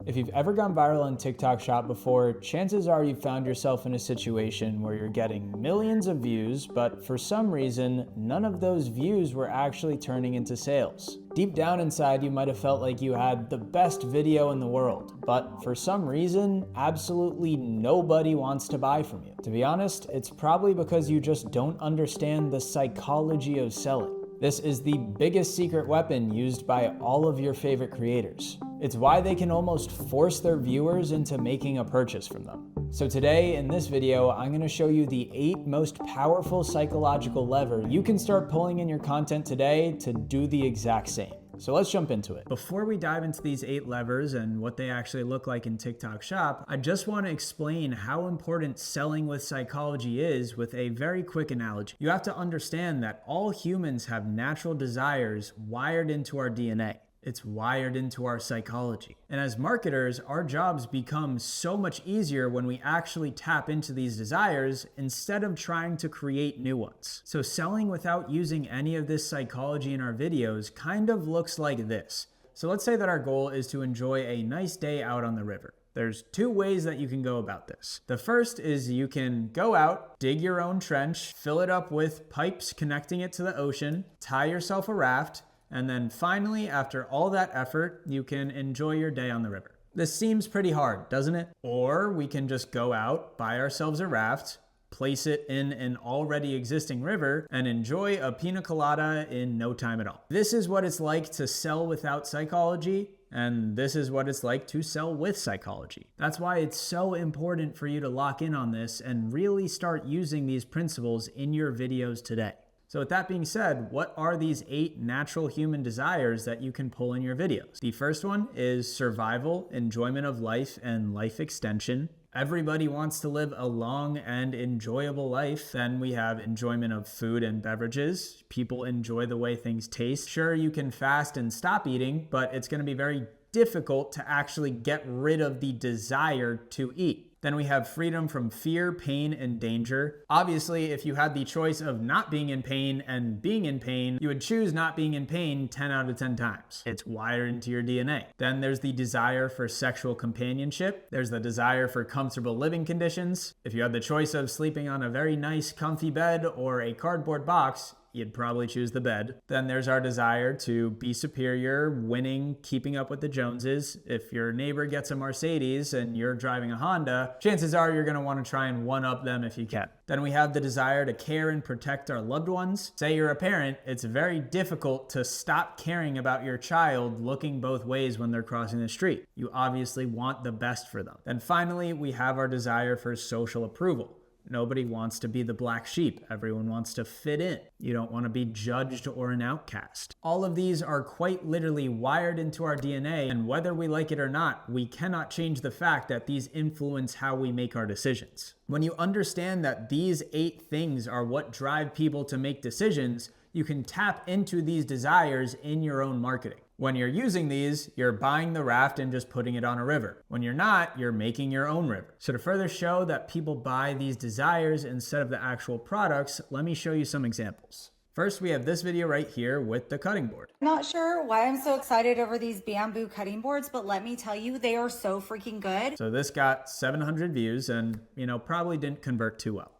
If you've ever gone viral on TikTok Shop before, chances are you've found yourself in a situation where you're getting millions of views, but for some reason, none of those views were actually turning into sales. Deep down inside, you might have felt like you had the best video in the world, but for some reason, absolutely nobody wants to buy from you. To be honest, it's probably because you just don't understand the psychology of selling. This is the biggest secret weapon used by all of your favorite creators. It's why they can almost force their viewers into making a purchase from them. So today, in this video, I'm going to show you the 8 most powerful psychological levers you can start pulling in your content today to do the exact same. So let's jump into it. Before we dive into these 8 levers and what they actually look like in TikTok Shop, I just want to explain how important selling with psychology is with a very quick analogy. You have to understand that all humans have natural desires wired into our DNA. It's wired into our psychology. And as marketers, our jobs become so much easier when we actually tap into these desires instead of trying to create new ones. So selling without using any of this psychology in our videos kind of looks like this. So let's say that our goal is to enjoy a nice day out on the river. There's 2 ways that you can go about this. The first is you can go out, dig your own trench, fill it up with pipes connecting it to the ocean, tie yourself a raft, and then finally, after all that effort, you can enjoy your day on the river. This seems pretty hard, doesn't it? Or we can just go out, buy ourselves a raft, place it in an already existing river, and enjoy a pina colada in no time at all. This is what it's like to sell without psychology, and this is what it's like to sell with psychology. That's why it's so important for you to lock in on this and really start using these principles in your videos today. So with that being said, what are these 8 natural human desires that you can pull in your videos? The first one is survival, enjoyment of life, and life extension. Everybody wants to live a long and enjoyable life. Then we have enjoyment of food and beverages. People enjoy the way things taste. Sure, you can fast and stop eating, but it's going to be very difficult to actually get rid of the desire to eat. Then we have freedom from fear, pain, and danger. Obviously, if you had the choice of not being in pain and being in pain, you would choose not being in pain 10 out of 10 times. It's wired into your DNA. Then there's the desire for sexual companionship. There's the desire for comfortable living conditions. If you had the choice of sleeping on a very nice, comfy bed or a cardboard box, you'd probably choose the bed. Then there's our desire to be superior, winning, keeping up with the Joneses. If your neighbor gets a Mercedes and you're driving a Honda, chances are you're gonna wanna try and one-up them if you can. Then we have the desire to care and protect our loved ones. Say you're a parent, it's very difficult to stop caring about your child looking both ways when they're crossing the street. You obviously want the best for them. Then finally, we have our desire for social approval. Nobody wants to be the black sheep. Everyone wants to fit in. You don't want to be judged or an outcast. All of these are quite literally wired into our DNA, and whether we like it or not, we cannot change the fact that these influence how we make our decisions. When you understand that these 8 things are what drive people to make decisions, you can tap into these desires in your own marketing. When you're using these, you're buying the raft and just putting it on a river. When you're not, you're making your own river. So to further show that people buy these desires instead of the actual products, let me show you some examples. First, we have this video right here with the cutting board. Not sure why I'm so excited over these bamboo cutting boards, but let me tell you, they are so freaking good. So this got 700 views and, probably didn't convert too well.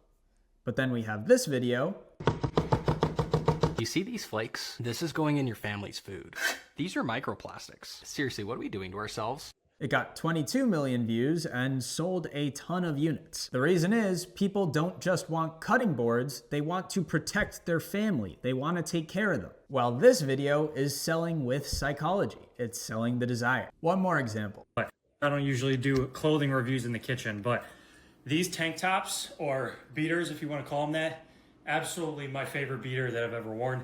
But then we have this video. You see these flakes? This is going in your family's food. These are microplastics. Seriously, what are we doing to ourselves? It got 22 million views and sold a ton of units. The reason is people don't just want cutting boards, they want to protect their family. They want to take care of them. While this video is selling with psychology. It's selling the desire. One more example. But I don't usually do clothing reviews in the kitchen, but these tank tops, or beaters if you want to call them that, absolutely my favorite beater that I've ever worn.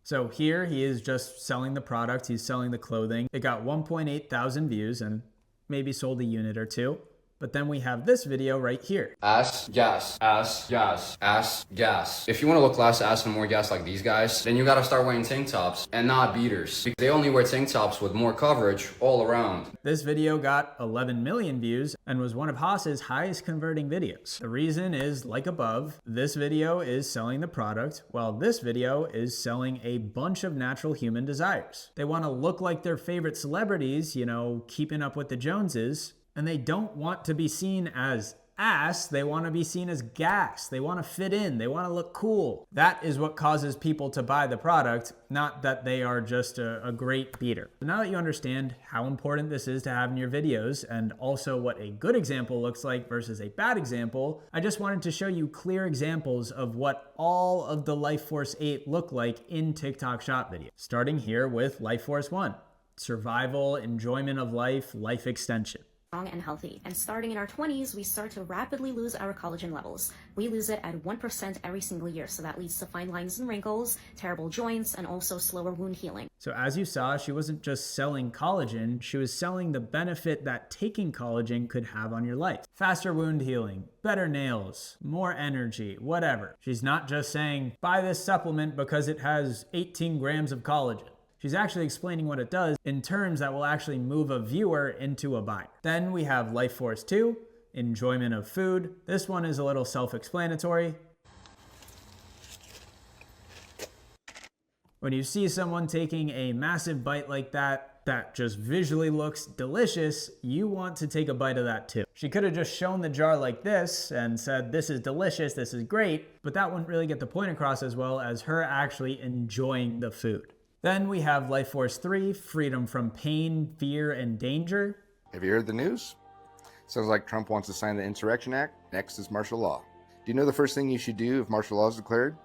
So here he is just selling the product. He's selling the clothing. It got 1.8 thousand views and maybe sold a unit or 2. But then we have this video right here. Ass, gas, ass, gas, ass, gas. If you want to look less ass and more gas like these guys, then you gotta start wearing tank tops and not beaters. Because they only wear tank tops with more coverage all around. This video got 11 million views and was one of Haas's highest converting videos. The reason is, like above, this video is selling the product, while this video is selling a bunch of natural human desires. They want to look like their favorite celebrities, you know, keeping up with the Joneses, and they don't want to be seen as ass, they want to be seen as gas. They want to fit in, they want to look cool. That is what causes people to buy the product, not that they are just a great beater. So now that you understand how important this is to have in your videos, and also what a good example looks like versus a bad example, I just wanted to show you clear examples of what all of the LifeForce 8 look like in TikTok Shop videos. Starting here with LifeForce 1, survival, enjoyment of life, life extension. Strong and healthy. And starting in our 20s, we start to rapidly lose our collagen levels. We lose it at 1% every single year. So that leads to fine lines and wrinkles, terrible joints, and also slower wound healing. So as you saw, she wasn't just selling collagen, she was selling the benefit that taking collagen could have on your life. Faster wound healing, better nails, more energy, whatever. She's not just saying, buy this supplement because it has 18 grams of collagen. She's actually explaining what it does in terms that will actually move a viewer into a buyer. Then we have LifeForce 2, enjoyment of food. This one is a little self-explanatory. When you see someone taking a massive bite like that just visually looks delicious, you want to take a bite of that too. She could have just shown the jar like this and said, this is delicious, this is great, but that wouldn't really get the point across as well as her actually enjoying the food. Then we have LifeForce 3, freedom from pain, fear, and danger. Have you heard the news? Sounds like Trump wants to sign the Insurrection Act. Next is martial law. Do you know the first thing you should do if martial law is declared?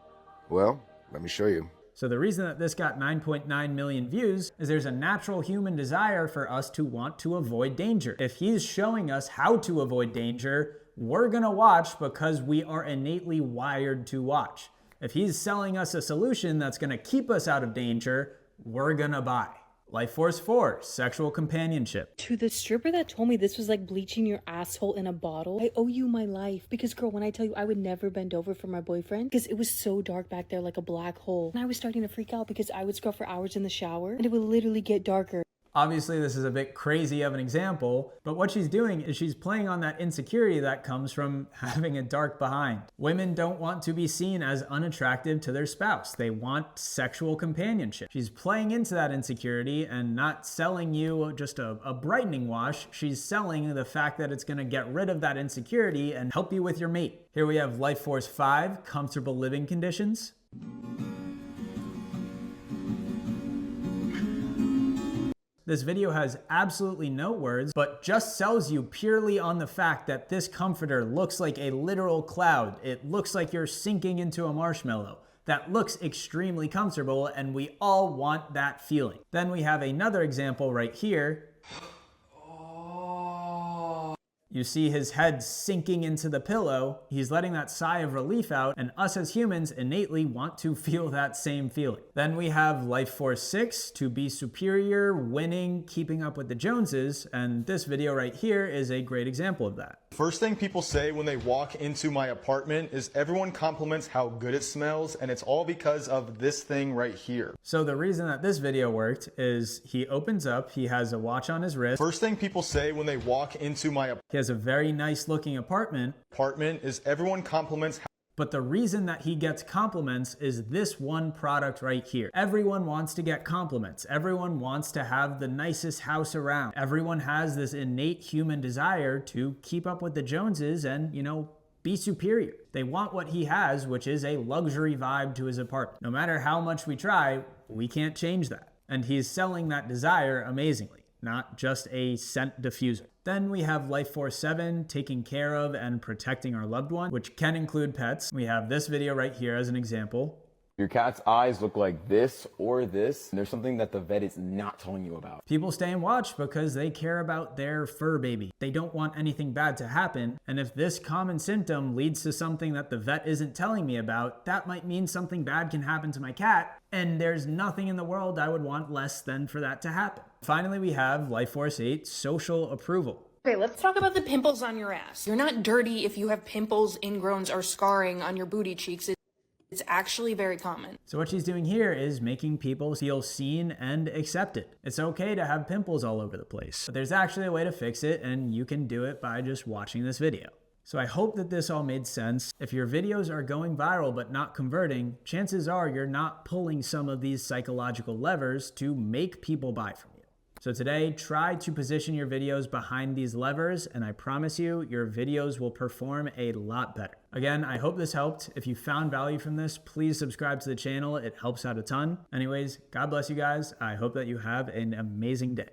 Well, let me show you. So the reason that this got 9.9 million views is there's a natural human desire for us to want to avoid danger. If he's showing us how to avoid danger, we're gonna watch because we are innately wired to watch. If he's selling us a solution that's gonna keep us out of danger, we're gonna buy. LifeForce 4, sexual companionship. To the stripper that told me this was like bleaching your asshole in a bottle, I owe you my life. Because girl, when I tell you I would never bend over for my boyfriend, because it was so dark back there like a black hole. And I was starting to freak out because I would scrub for hours in the shower and it would literally get darker. Obviously, this is a bit crazy of an example, but what she's doing is she's playing on that insecurity that comes from having a dark behind. Women don't want to be seen as unattractive to their spouse. They want sexual companionship. She's playing into that insecurity and not selling you just a brightening wash. She's selling the fact that it's gonna get rid of that insecurity and help you with your mate. Here we have LifeForce 5, comfortable living conditions. This video has absolutely no words, but just sells you purely on the fact that this comforter looks like a literal cloud. It looks like you're sinking into a marshmallow. That looks extremely comfortable, and we all want that feeling. Then we have another example right here. You see his head sinking into the pillow. He's letting that sigh of relief out, and us as humans innately want to feel that same feeling. Then we have LifeForce 6, to be superior, winning, keeping up with the Joneses, and this video right here is a great example of that. First thing people say when they walk into my apartment is everyone compliments how good it smells, and it's all because of this thing right here. So the reason that this video worked is he opens up, he has a watch on his wrist. First thing people say when they walk into my He has a very nice looking apartment is everyone compliments how. But the reason that he gets compliments is this one product right here. Everyone wants to get compliments. Everyone wants to have the nicest house around. Everyone has this innate human desire to keep up with the Joneses and, you know, be superior. They want what he has, which is a luxury vibe to his apartment. No matter how much we try, we can't change that. And he's selling that desire amazingly, not just a scent diffuser. Then we have LifeForce 7, taking care of and protecting our loved one, which can include pets. We have this video right here as an example. Your cat's eyes look like this or this, and there's something that the vet is not telling you about. People stay and watch because they care about their fur baby. They don't want anything bad to happen, and if this common symptom leads to something that the vet isn't telling me about, that might mean something bad can happen to my cat, and there's nothing in the world I would want less than for that to happen. Finally, we have LifeForce 8, social approval. Okay, let's talk about the pimples on your ass. You're not dirty if you have pimples, ingrowns, or scarring on your booty cheeks. It's actually very common. So what she's doing here is making people feel seen and accepted. It's okay to have pimples all over the place, but there's actually a way to fix it, and you can do it by just watching this video. So I hope that this all made sense. If your videos are going viral but not converting, chances are you're not pulling some of these psychological levers to make people buy from you. So today, try to position your videos behind these levers, and I promise you, your videos will perform a lot better. Again, I hope this helped. If you found value from this, please subscribe to the channel. It helps out a ton. Anyways, God bless you guys. I hope that you have an amazing day.